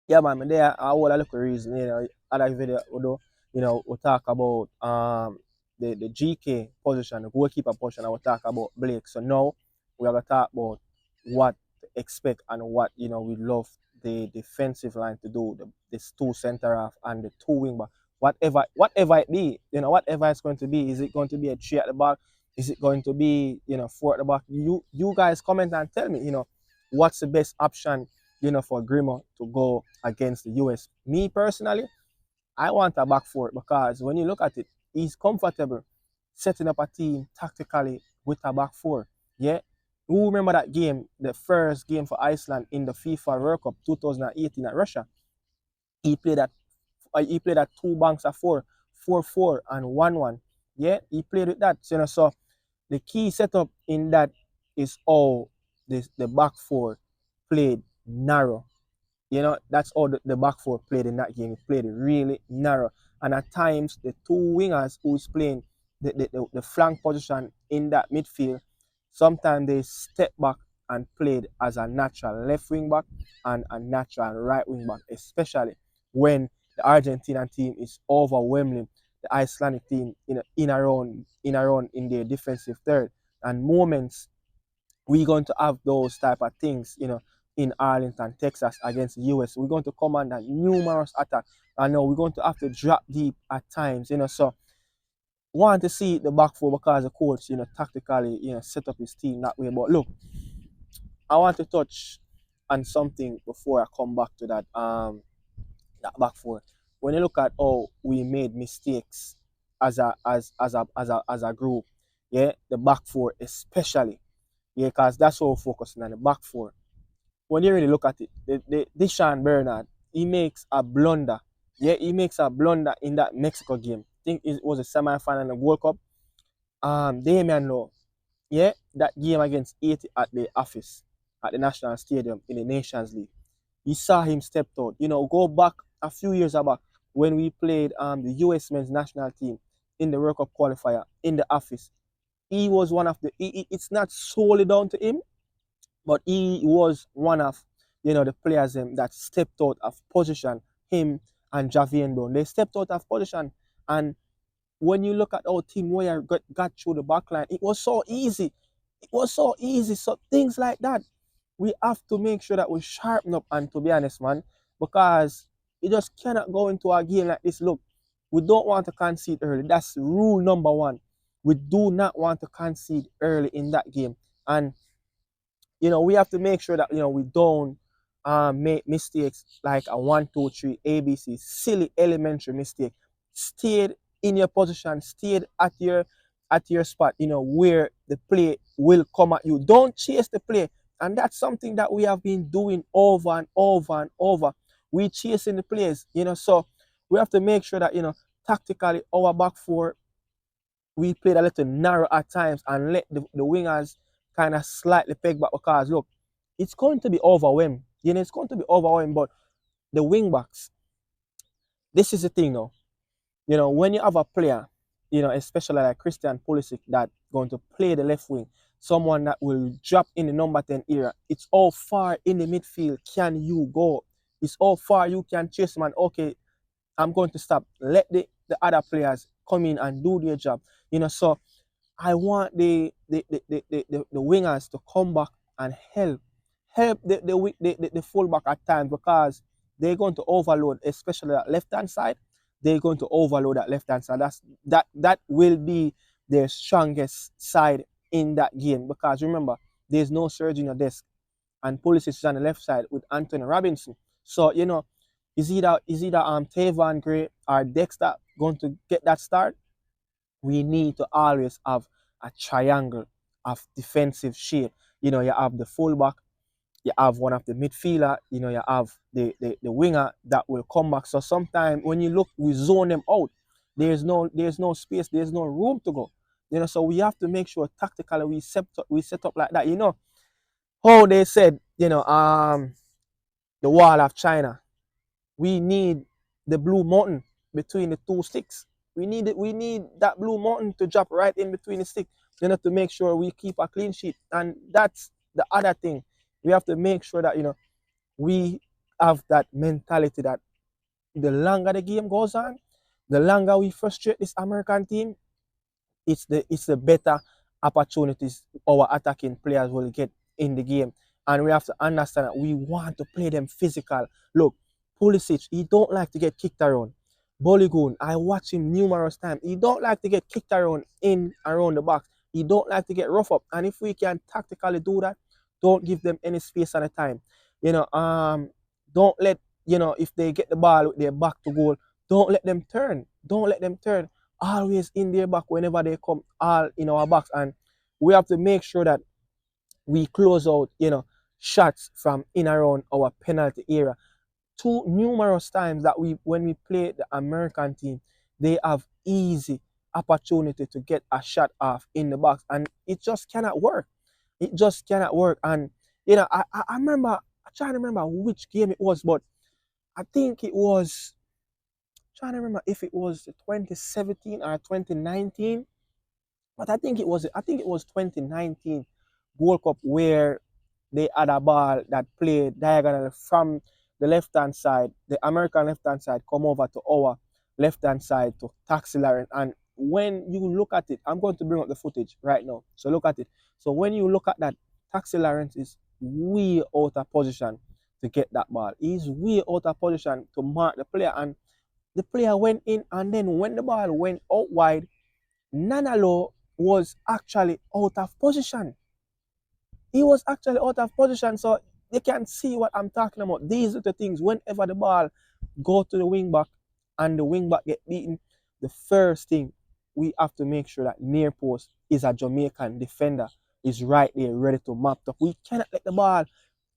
Yeah, man, there are all a little reason, other video we do, we talk about the GK position, the goalkeeper position, and we talk about Blake. So now we have to talk about what to expect and what we love the defensive line to do, this two centre half and the two wing back. Whatever it be, whatever it's going to be, is it going to be a three at the back? Is it going to be, four at the back? You guys comment and tell me, what's the best option for Grimmer to go against the US. Me personally, I want a back four because when you look at it, he's comfortable setting up a team tactically with a back four. Yeah. Who remember that game, the first game for Iceland in the FIFA World Cup 2018 at Russia? He played at two banks of four, 4-4 and 1-1. Yeah, he played with that. So the key setup in that is all the back four played narrow. That's all the back four played in that game. It played really narrow. And at times, the two wingers who's playing the flank position in that midfield, sometimes they step back and played as a natural left wing back and a natural right wing back, especially when the Argentinian team is overwhelming the Icelandic team in around in their defensive third. And moments we're going to have those type of things, in Arlington, Texas against the US. We're going to come under numerous attacks. I know we're going to have to drop deep at times, so want to see the back four because the coach, tactically, set up his team that way. But look, I want to touch on something before I come back to that back four. When you look at how we made mistakes as a group, yeah, the back four especially, yeah, because that's what we're focusing on, the back four. When you really look at it, this Sean Bernard, he makes a blunder. Yeah, he makes a blunder in that Mexico game. I think it was a semi-final in the World Cup. Damian Lowe, yeah, that game against Haiti at the office, at the National Stadium in the Nations League. You saw him step out. Go back a few years back when we played the US men's national team in the World Cup qualifier in the office. He was one of the. It's not solely down to him, but he was one of the players that stepped out of position. Him and Javier Brown, they stepped out of position. And when you look at our team where got through the back line, it was so easy. It was so easy. So things like that, we have to make sure that we sharpen up. And to be honest, man, because you just cannot go into a game like this. Look, we don't want to concede early. That's rule number one. We do not want to concede early in that game. And we have to make sure that we don't make mistakes like a 1, 2, 3 ABC, silly elementary mistake. Stay in your position, stay at your spot, where the play will come at you. Don't chase the play. And that's something that we have been doing over and over and over. We chasing the plays, so we have to make sure that, tactically our back four, we played a little narrow at times and let the wingers kind of slightly peg back because look, it's going to be overwhelmed. It's going to be overwhelmed, but the wing backs, this is the thing now. When you have a player, especially like Christian Pulisic that going to play the left wing, someone that will drop in the number 10 area, it's how far in the midfield can you go? It's how far you can chase man. Okay, I'm going to stop. Let the other players come in and do their job. So I want the wingers to come back and help the fullback at times because they're going to overload, especially that left hand side. They're going to overload that left hand side. That will be their strongest side in that game because remember, there's no surge in your desk and Pulisic is on the left side with Anthony Robinson. So is either Tavon Gray or Dexter going to get that start? We need to always have a triangle of defensive shape. You have the fullback, you have one of the midfielder, you have the winger that will come back. So sometimes when you look, we zone them out. There's no space, there's no room to go. So we have to make sure tactically we set up like that. How they said, the wall of China. We need the blue mountain between the two sticks. We need that blue mountain to drop right in between the sticks, to make sure we keep a clean sheet. And that's the other thing. We have to make sure that we have that mentality that the longer the game goes on, the longer we frustrate this American team, it's the better opportunities our attacking players will get in the game. And we have to understand that we want to play them physical. Look, Pulisic, he don't like to get kicked around. Boligun, I watch him numerous times. He don't like to get kicked around in around the box. He don't like to get rough up. And if we can tactically do that, don't give them any space at a time. You know, don't let if they get the ball with their back to goal, don't let them turn. Don't let them turn always in their back whenever they come all in our backs. And we have to make sure that we close out, shots from in around our penalty area. Too numerous times that when we play the American team, they have easy opportunity to get a shot off in the box. And it just cannot work. It just cannot work. And I remember, I'm trying to remember which game it was, but I think it was trying to remember if it was 2017 or 2019, but I think it was 2019 World Cup where they had a ball that played diagonally from the left hand side, the American left hand side, come over to our left hand side to taxi Lawrence. And when you look at it, I'm going to bring up the footage right now. So look at it. So when you look at that, taxi Lawrence is way out of position to get that ball. He's way out of position to mark the player, and the player went in, and then when the ball went out wide, Nanalo was actually out of position. He was actually out of position, so you can see what I'm talking about. These are the things. Whenever the ball go to the wing back and the wing back get beaten, the first thing we have to make sure that near post is a Jamaican defender is right there ready to map up. We cannot let the ball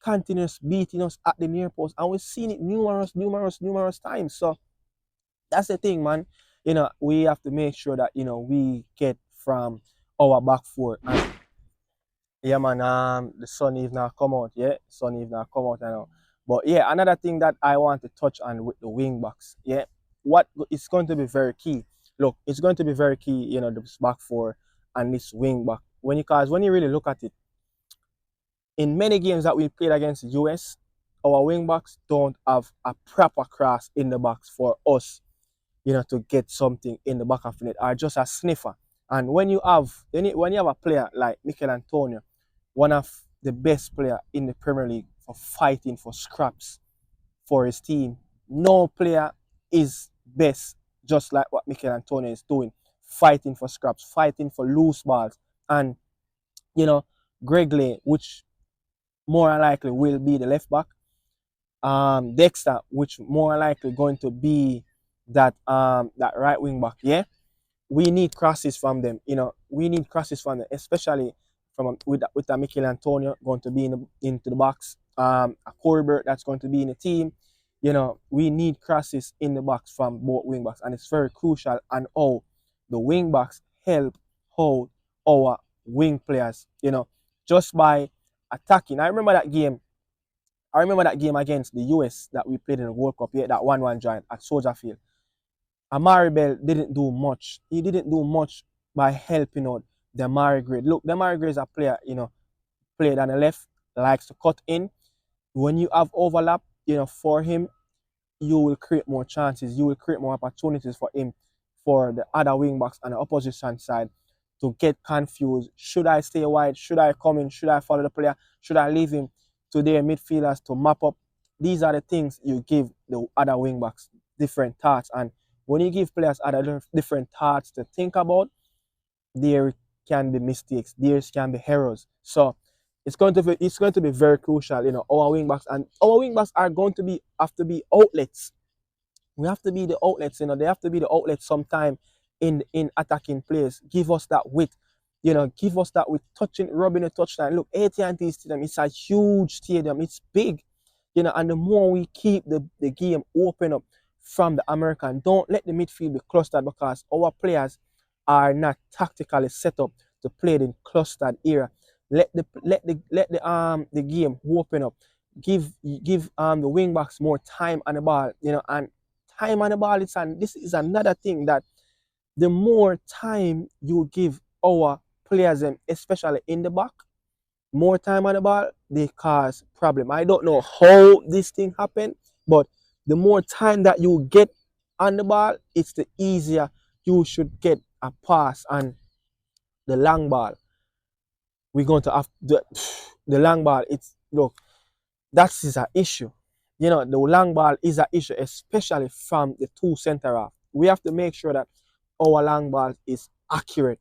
continuous beating us at the near post, and we've seen it numerous times. So that's the thing, man. We have to make sure that we get from our back four. And yeah, man. The sun is now come out. Yeah, sun is now come out. I know. But yeah, another thing that I want to touch on with the wing backs. Yeah, what it's going to be very key. Look, it's going to be very key. This back four and this wing back. Because when you really look at it, in many games that we played against the US, our wing backs don't have a proper cross in the box for us to get something in the back of the net, or just a sniffer. And when you have a player like Mikel Antonio, one of the best player in the Premier League for fighting for scraps for his team, no player is best just like what Mikel Antonio is doing, fighting for scraps, fighting for loose balls. And Gregley, which more likely will be the left back, Dexter, which more likely going to be that right wing back. Yeah, we need crosses from them. We need crosses from them, especially with a Mikel Antonio going to be into the box. A Corbett that's going to be in the team. We need crosses in the box from both wing backs, and it's very crucial. And how the wing backs help hold our wing players. Just by attacking. I remember that game against the US that we played in the World Cup. Yeah, that 1-1 joint at Soldier Field. Amari Bell didn't do much. He didn't do much by helping out Demari Gray. Look, Demari Gray is a player, played on the left, likes to cut in. When you have overlap, for him, you will create more chances. You will create more opportunities for him, for the other wing backs on the opposition side to get confused. Should I stay wide? Should I come in? Should I follow the player? Should I leave him to their midfielders to map up? These are the things you give the other wing backs different thoughts. And when you give players other different thoughts to think about, there can be mistakes, there can be errors. So it's going to be very crucial. Our wing backs are going to have to be outlets. We have to be the outlets. They have to be the outlets sometime in attacking plays. Give us that width. Give us that width, touching, rubbing the touchline. Look, AT&T Stadium, it's a huge stadium. It's big. And the more we keep the game open up from the American, don't let the midfield be clustered, because our players are not tactically set up to play in clustered area. Let the game open up. Give the wing backs more time on the ball, and time on the ball. This is another thing, that the more time you give our players, especially in the back, More time on the ball, they cause problem. I don't know how this thing happened, but the more time that you get on the ball, it's the easier you should get a pass and the long ball. We're going to have the long ball. It's look, that is an issue. You know, the long ball is an issue, especially from the two center half. We have to make sure that our long ball is accurate.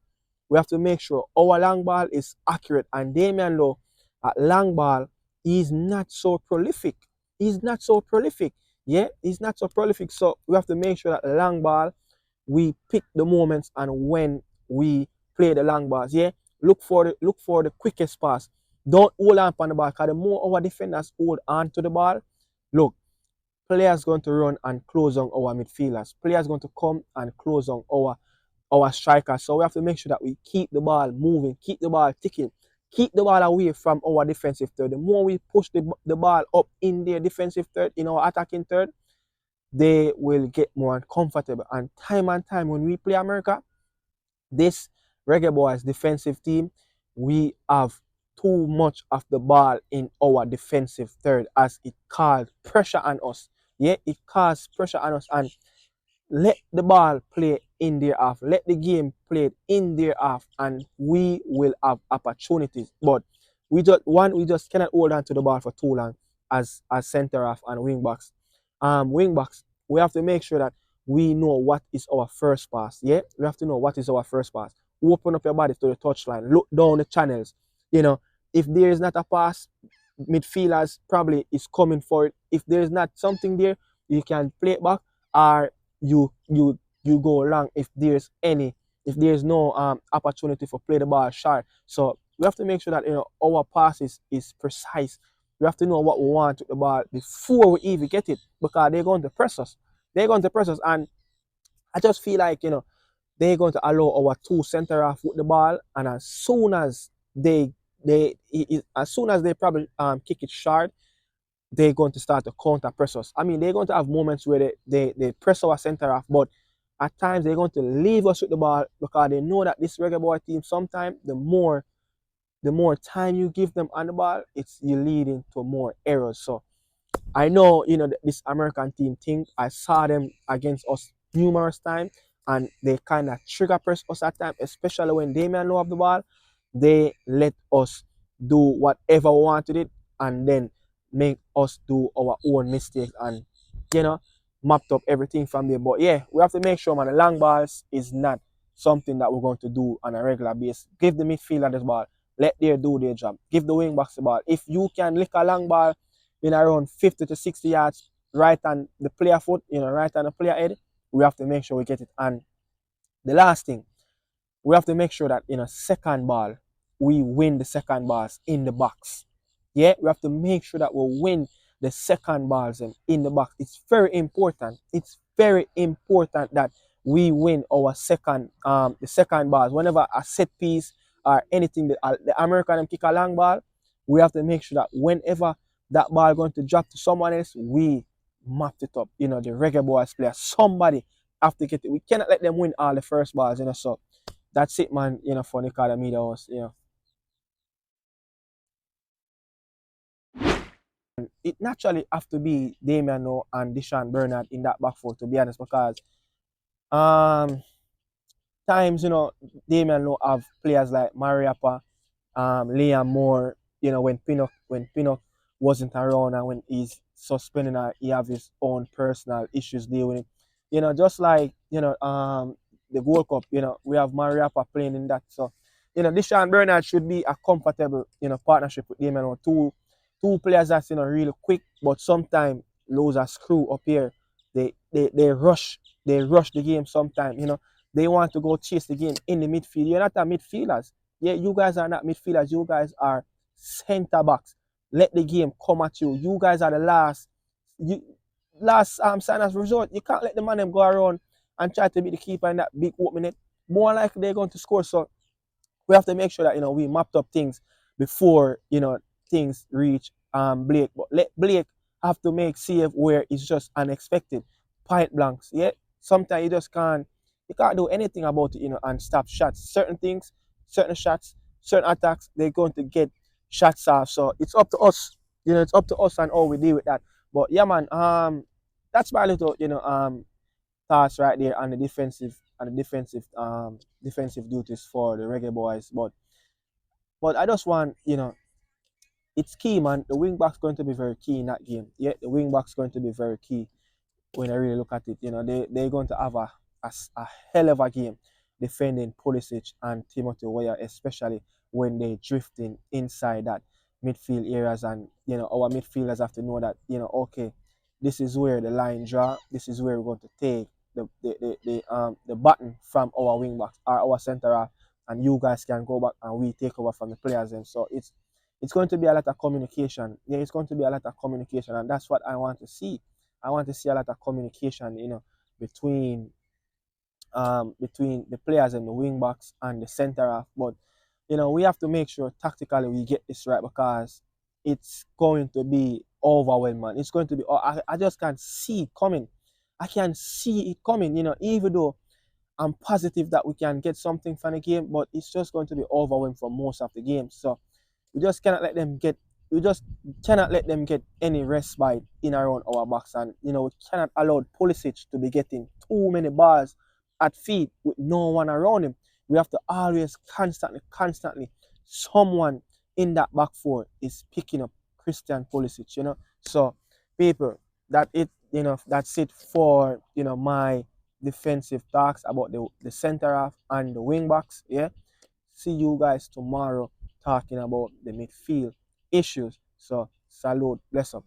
We have to make sure our long ball is accurate. And Damian Lowe at long ball is not so prolific. He's not so prolific. Yeah, he's not so prolific. So we have to make sure that long ball we pick the moments and when we play the long balls. Yeah, look for the quickest pass. Don't hold on the ball because the more our defenders hold on to the ball, look, players going to run and close on our midfielders. Players going to come and close on our strikers. So we have to make sure that we keep the ball moving, keep the ball ticking, keep the ball away from our defensive third. The more we push the ball up in their defensive third, in our attacking third, they will get more comfortable. And time when we play America, this Reggae Boys defensive team, we have too much of the ball in our defensive third as it caused pressure on us. Yeah, it caused pressure on us. And let the ball play in their half. Let the game play in their half, and we will have opportunities. But we just cannot hold on to the ball for too long as center half and wing backs. Wing backs, we have to make sure that we know what is our first pass. Yeah, we have to know what is our first pass. Open up your body to the touchline. Look down the channels. You know, if there is not a pass, midfielders probably is coming for it. If there is not something there, you can play it back or you go long if there's no opportunity for play the ball short. So we have to make sure that our passes is precise. We have to know what we want with the ball before we even get it because they're going to press us. They're going to press us, and I just feel like they're going to allow our two center half with the ball, and as soon as they probably kick it short, they're going to start to counter press us. I mean, they're going to have moments where they press our center half, but at times they're going to leave us with the ball because they know that this Reggae Boy team, sometimes the more time you give them on the ball, it's you leading to more errors. So I know, this American team think I saw them against us numerous times, and they kind of trigger press us at times, especially when they may know of the ball. They let us do whatever we wanted it, and then make us do our own mistakes and, you know, mapped up everything from there. But yeah, we have to make sure, man, the long balls is not something that we're going to do on a regular basis. Give the midfielder the ball. Let them do their job. Give the wing backs the ball. If you can lick a long ball in around 50 to 60 yards right on the player foot, right on the player head, we have to make sure we get it. And the last thing, we have to make sure that in a second ball, we win the second balls in the box. Yeah, we have to make sure that we win the second balls in the box. It's very important. It's very important that we win our the second balls. Whenever a set piece or anything, the American kick a long ball, we have to make sure that whenever that ball going to drop to someone else, we mapped it up. The Reggae Boys player, somebody have to get it. We cannot let them win all the first balls. So that's it, man. For Nicardo Media House. It naturally have to be Damian No and Deshaun Bernard in that back four, to be honest, because um times Damian No have players like Mariapa, Liam Moore, when Pinnock wasn't around and when he's suspended and he have his own personal issues dealing with it. Just like the World Cup, we have Mariapa playing in that. So, Deshaun Bernard should be a comfortable, partnership with Damian No. Two players that's really quick, but sometimes lose a screw up here. They rush the game sometimes. They want to go chase the game in the midfield. You're not a midfielders. Yeah, you guys are not midfielders. You guys are center backs. Let the game come at you. You guys are the last signers resort. You can't let the man them go around and try to beat the keeper in that big opening it. More likely they're going to score. So we have to make sure that we mapped up things before things reach Blake. But let Blake have to make save where it's just unexpected. Point blanks. Yeah. Sometimes you can't do anything about it, and stop shots. Certain things, certain shots, certain attacks, they're going to get shots off. So it's up to us. It's up to us and how we deal with that. But yeah, man, that's my little, thoughts right there on the defensive duties for the Reggae boys. But I just want, it's key, man. The wing back's going to be very key in that game. Yeah, the wing back's going to be very key when I really look at it. They're going to have a hell of a game defending Pulisic and Timothy Weah, especially when they're drifting inside that midfield areas. And our midfielders have to know that, okay, this is where the line draw. This is where we're going to take the button from our wing backs or our centre half, and you guys can go back and we take over from the players. And so it's going to be a lot of communication. Yeah, it's going to be a lot of communication, and that's what I want to see. I want to see a lot of communication, between between the players and the wing backs and the centre half. But we have to make sure tactically we get this right, because it's going to be overwhelming. It's going to be. I just can't see it coming. I can see it coming. Even though I'm positive that we can get something from the game, but it's just going to be overwhelming for most of the games. So we just cannot let them get we just cannot let them get any respite in around our backs. And we cannot allow Pulisic to be getting too many balls at feet with no one around him. We have to always constantly someone in that back four is picking up Christian Pulisic. So people, that's it for my defensive talks about the center half and the wing backs. Yeah. See you guys tomorrow talking about the midfield issues. So, salute, bless up.